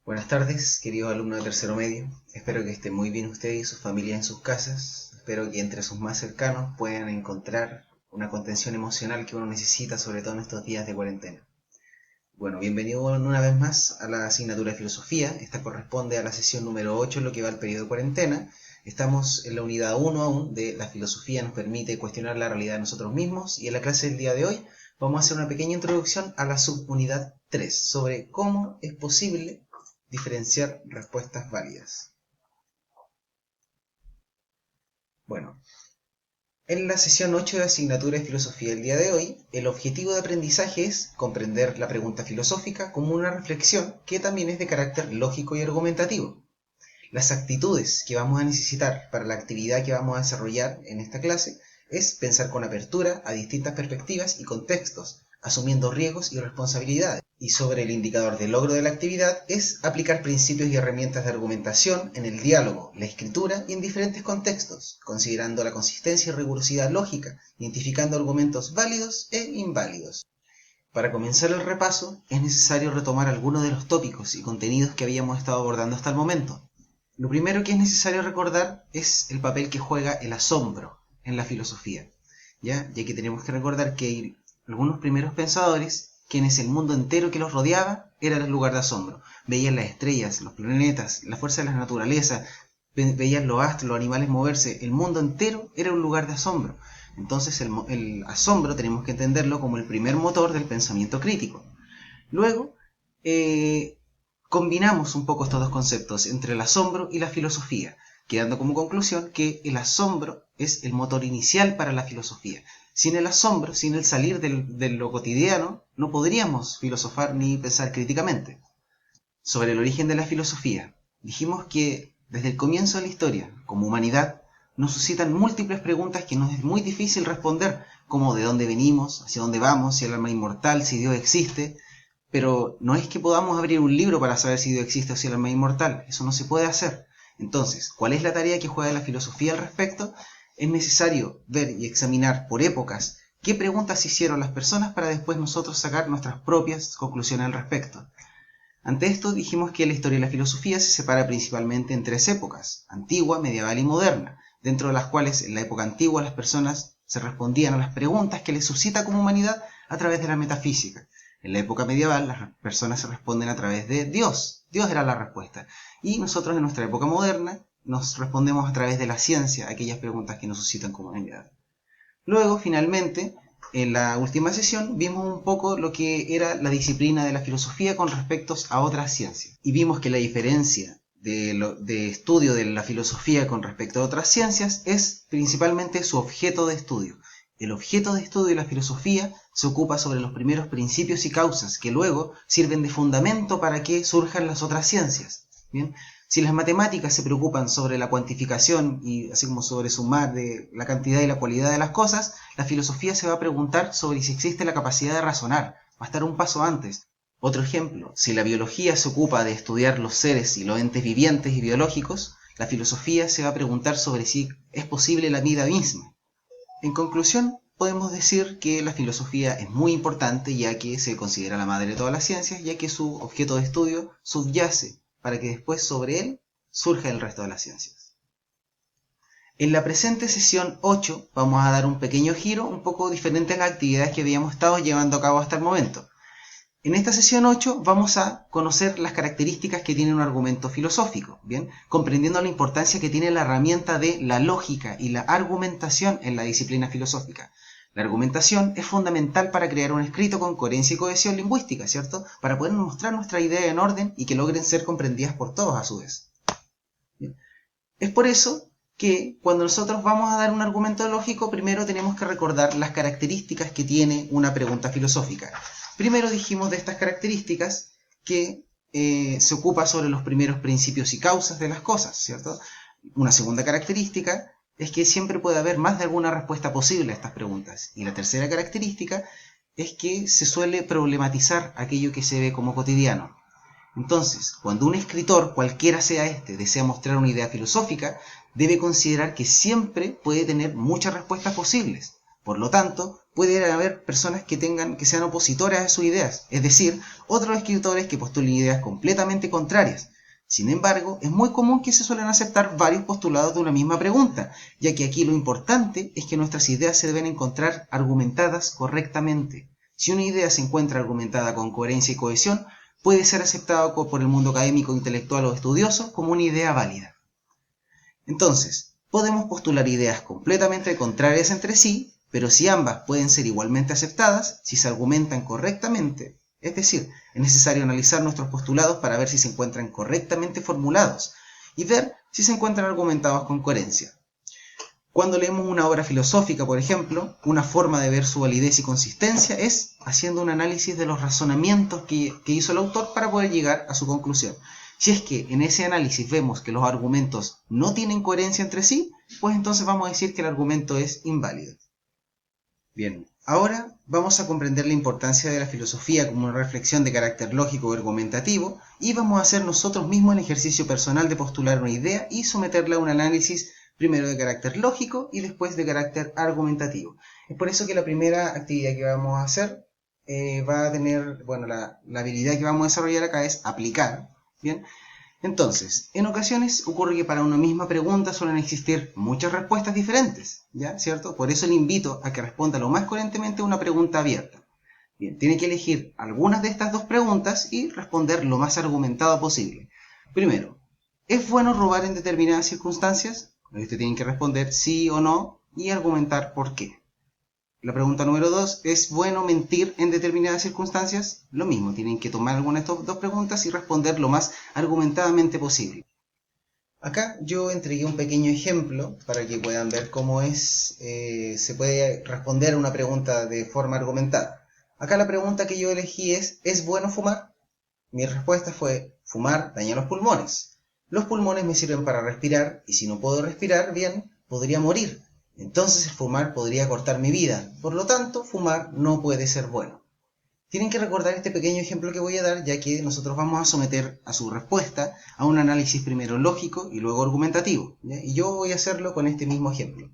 Buenas tardes, queridos alumnos de tercero medio. Espero que estén muy bien ustedes y sus familias en sus casas. Espero que entre sus más cercanos puedan encontrar una contención emocional que uno necesita, sobre todo en estos días de cuarentena. Bueno, bienvenido una vez más a la asignatura de filosofía. Esta corresponde a la sesión número 8, en lo que va al periodo de cuarentena. Estamos en la unidad 1 aún de la filosofía nos permite cuestionar la realidad de nosotros mismos, y en la clase del día de hoy vamos a hacer una pequeña introducción a la subunidad 3 sobre cómo es posible diferenciar respuestas válidas. Bueno, en la sesión 8 de asignatura de filosofía del día de hoy, el objetivo de aprendizaje es comprender la pregunta filosófica como una reflexión que también es de carácter lógico y argumentativo. Las actitudes que vamos a necesitar para la actividad que vamos a desarrollar en esta clase es pensar con apertura a distintas perspectivas y contextos, asumiendo riesgos y responsabilidades. Y sobre el indicador de logro de la actividad es aplicar principios y herramientas de argumentación en el diálogo, la escritura y en diferentes contextos, considerando la consistencia y rigurosidad lógica, identificando argumentos válidos e inválidos. Para comenzar el repaso, es necesario retomar algunos de los tópicos y contenidos que habíamos estado abordando hasta el momento. Lo primero que es necesario recordar es el papel que juega el asombro en la filosofía, ya que tenemos que recordar que hay algunos primeros pensadores quienes el mundo entero que los rodeaba era el lugar de asombro. Veían las estrellas, los planetas, la fuerza de la naturaleza, veían los astros, los animales moverse, el mundo entero era un lugar de asombro. Entonces el asombro tenemos que entenderlo como el primer motor del pensamiento crítico. Luego, combinamos un poco estos dos conceptos entre el asombro y la filosofía, quedando como conclusión que el asombro es el motor inicial para la filosofía. Sin el asombro, sin el salir de lo cotidiano, no podríamos filosofar ni pensar críticamente. Sobre el origen de la filosofía, dijimos que desde el comienzo de la historia, como humanidad, nos suscitan múltiples preguntas que nos es muy difícil responder, como de dónde venimos, hacia dónde vamos, si el alma es inmortal, si Dios existe. Pero no es que podamos abrir un libro para saber si Dios existe o si el alma es inmortal, eso no se puede hacer. Entonces, ¿cuál es la tarea que juega la filosofía al respecto? Es necesario ver y examinar por épocas qué preguntas hicieron las personas para después nosotros sacar nuestras propias conclusiones al respecto. Ante esto dijimos que la historia de la filosofía se separa principalmente en tres épocas: antigua, medieval y moderna, dentro de las cuales en la época antigua las personas se respondían a las preguntas que les suscita como humanidad a través de la metafísica. En la época medieval las personas se responden a través de Dios. Dios era la respuesta. Y nosotros en nuestra época moderna nos respondemos a través de la ciencia, aquellas preguntas que nos suscitan como humanidad. Luego, finalmente, en la última sesión vimos un poco lo que era la disciplina de la filosofía con respecto a otras ciencias. Y vimos que la diferencia de estudio de la filosofía con respecto a otras ciencias es principalmente su objeto de estudio. El objeto de estudio de la filosofía se ocupa sobre los primeros principios y causas que luego sirven de fundamento para que surjan las otras ciencias. ¿Bien? Si las matemáticas se preocupan sobre la cuantificación y así como sobre sumar de la cantidad y la cualidad de las cosas, la filosofía se va a preguntar sobre si existe la capacidad de razonar, va a estar un paso antes. Otro ejemplo, si la biología se ocupa de estudiar los seres y los entes vivientes y biológicos, la filosofía se va a preguntar sobre si es posible la vida misma. En conclusión, podemos decir que la filosofía es muy importante, ya que se considera la madre de todas las ciencias, ya que su objeto de estudio subyace para que después sobre él surja el resto de las ciencias. En la presente sesión 8 vamos a dar un pequeño giro un poco diferente a las actividades que habíamos estado llevando a cabo hasta el momento. En esta sesión 8 vamos a conocer las características que tiene un argumento filosófico, ¿bien? Comprendiendo la importancia que tiene la herramienta de la lógica y la argumentación en la disciplina filosófica. La argumentación es fundamental para crear un escrito con coherencia y cohesión lingüística, ¿cierto? Para poder mostrar nuestra idea en orden y que logren ser comprendidas por todos a su vez. ¿Bien? Es por eso que cuando nosotros vamos a dar un argumento lógico, primero tenemos que recordar las características que tiene una pregunta filosófica. Primero dijimos de estas características que se ocupa sobre los primeros principios y causas de las cosas, ¿cierto? Una segunda característica es que siempre puede haber más de alguna respuesta posible a estas preguntas. Y la tercera característica es que se suele problematizar aquello que se ve como cotidiano. Entonces, cuando un escritor, cualquiera sea este, desea mostrar una idea filosófica, debe considerar que siempre puede tener muchas respuestas posibles. Por lo tanto, puede haber personas que sean opositoras a sus ideas, es decir, otros escritores que postulen ideas completamente contrarias. Sin embargo, es muy común que se suelen aceptar varios postulados de una misma pregunta, ya que aquí lo importante es que nuestras ideas se deben encontrar argumentadas correctamente. Si una idea se encuentra argumentada con coherencia y cohesión, puede ser aceptada por el mundo académico, intelectual o estudioso como una idea válida. Entonces, podemos postular ideas completamente contrarias entre sí, pero si ambas pueden ser igualmente aceptadas, si se argumentan correctamente, es decir, es necesario analizar nuestros postulados para ver si se encuentran correctamente formulados y ver si se encuentran argumentados con coherencia. Cuando leemos una obra filosófica, por ejemplo, una forma de ver su validez y consistencia es haciendo un análisis de los razonamientos que hizo el autor para poder llegar a su conclusión. Si es que en ese análisis vemos que los argumentos no tienen coherencia entre sí, pues entonces vamos a decir que el argumento es inválido. Bien, ahora vamos a comprender la importancia de la filosofía como una reflexión de carácter lógico o argumentativo y vamos a hacer nosotros mismos el ejercicio personal de postular una idea y someterla a un análisis primero de carácter lógico y después de carácter argumentativo. Es por eso que la primera actividad que vamos a hacer va a tener, bueno, la habilidad que vamos a desarrollar acá es aplicar, ¿bien? Entonces, en ocasiones ocurre que para una misma pregunta suelen existir muchas respuestas diferentes, ¿ya? ¿Cierto? Por eso le invito a que responda lo más coherentemente a una pregunta abierta. Bien, tiene que elegir algunas de estas dos preguntas y responder lo más argumentado posible. Primero, ¿es bueno robar en determinadas circunstancias? Usted tiene que responder sí o no y argumentar por qué. La pregunta número 2, ¿es bueno mentir en determinadas circunstancias? Lo mismo, tienen que tomar alguna de estas dos preguntas y responder lo más argumentadamente posible. Acá yo entregué un pequeño ejemplo para que puedan ver cómo se puede responder una pregunta de forma argumentada. Acá la pregunta que yo elegí ¿es bueno fumar? Mi respuesta fue, fumar daña los pulmones. Los pulmones me sirven para respirar y si no puedo respirar bien, podría morir. Entonces el fumar podría cortar mi vida, por lo tanto, fumar no puede ser bueno. Tienen que recordar este pequeño ejemplo que voy a dar, ya que nosotros vamos a someter a su respuesta a un análisis primero lógico y luego argumentativo, ¿ya? Y yo voy a hacerlo con este mismo ejemplo.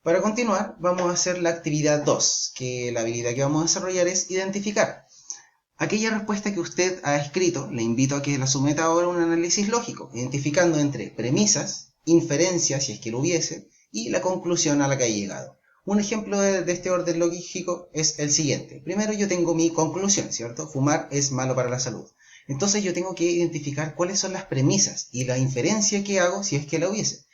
Para continuar, vamos a hacer la actividad 2, que la habilidad que vamos a desarrollar es identificar. Aquella respuesta que usted ha escrito, le invito a que la someta ahora a un análisis lógico, identificando entre premisas, inferencias, si es que lo hubiese, y la conclusión a la que ha llegado. Un ejemplo de este orden lógico es el siguiente. Primero yo tengo mi conclusión, ¿cierto? Fumar es malo para la salud. Entonces yo tengo que identificar cuáles son las premisas y la inferencia que hago si es que la hubiese.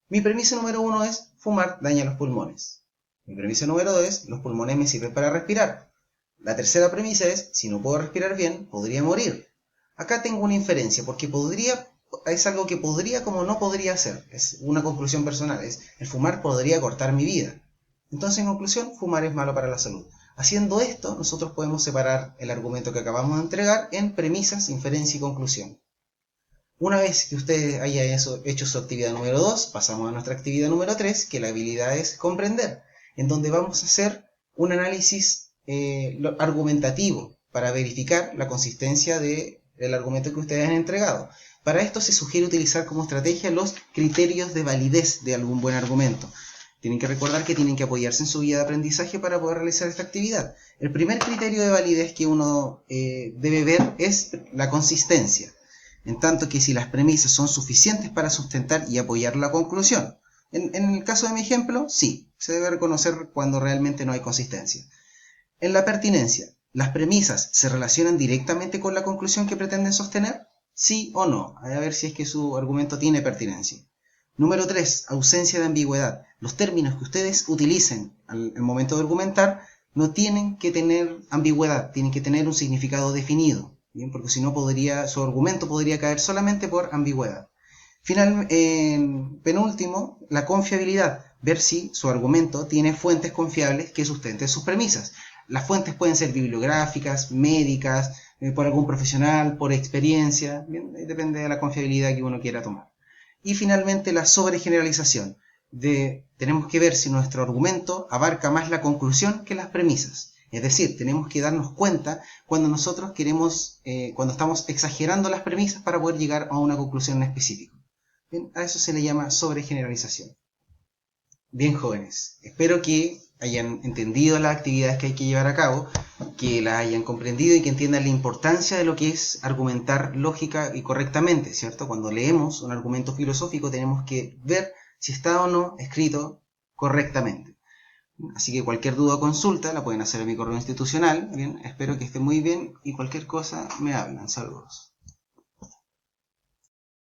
Mi premisa número 1 es fumar daña los pulmones. Mi premisa número 2 es los pulmones me sirven para respirar. La tercera premisa es si no puedo respirar bien, podría morir. Acá tengo una inferencia porque es algo que podría como no podría hacer. Es una conclusión personal. El fumar podría cortar mi vida. Entonces, en conclusión, fumar es malo para la salud. Haciendo esto, nosotros podemos separar el argumento que acabamos de entregar en premisas, inferencia y conclusión. Una vez que usted haya hecho su actividad número 2, pasamos a nuestra actividad número 3, que la habilidad es comprender, en donde vamos a hacer un análisis argumentativo para verificar la consistencia del argumento que ustedes han entregado. Para esto se sugiere utilizar como estrategia los criterios de validez de algún buen argumento. Tienen que recordar que tienen que apoyarse en su guía de aprendizaje para poder realizar esta actividad. El primer criterio de validez que uno debe ver es la consistencia, en tanto que si las premisas son suficientes para sustentar y apoyar la conclusión. En el caso de mi ejemplo, sí, se debe reconocer cuando realmente no hay consistencia. En la pertinencia, ¿las premisas se relacionan directamente con la conclusión que pretenden sostener? ¿Sí o no? A ver si es que su argumento tiene pertinencia. Número 3. Ausencia de ambigüedad. Los términos que ustedes utilicen al momento de argumentar no tienen que tener ambigüedad, tienen que tener un significado definido, ¿bien? Porque si no su argumento podría caer solamente por ambigüedad. Penúltimo, la confiabilidad. Ver si su argumento tiene fuentes confiables que sustenten sus premisas. Las fuentes pueden ser bibliográficas, médicas, por algún profesional, por experiencia, ¿bien? Depende de la confiabilidad que uno quiera tomar. Y finalmente la sobregeneralización. Tenemos que ver si nuestro argumento abarca más la conclusión que las premisas. Es decir, tenemos que darnos cuenta cuando nosotros cuando estamos exagerando las premisas para poder llegar a una conclusión en específico. Bien, a eso se le llama sobregeneralización. Bien, jóvenes, espero que hayan entendido las actividades que hay que llevar a cabo, que las hayan comprendido y que entiendan la importancia de lo que es argumentar lógica y correctamente, ¿cierto? Cuando leemos un argumento filosófico tenemos que ver si está o no escrito correctamente. Así que cualquier duda o consulta la pueden hacer a mi correo institucional. Bien, espero que estén muy bien y cualquier cosa me hablan. Saludos.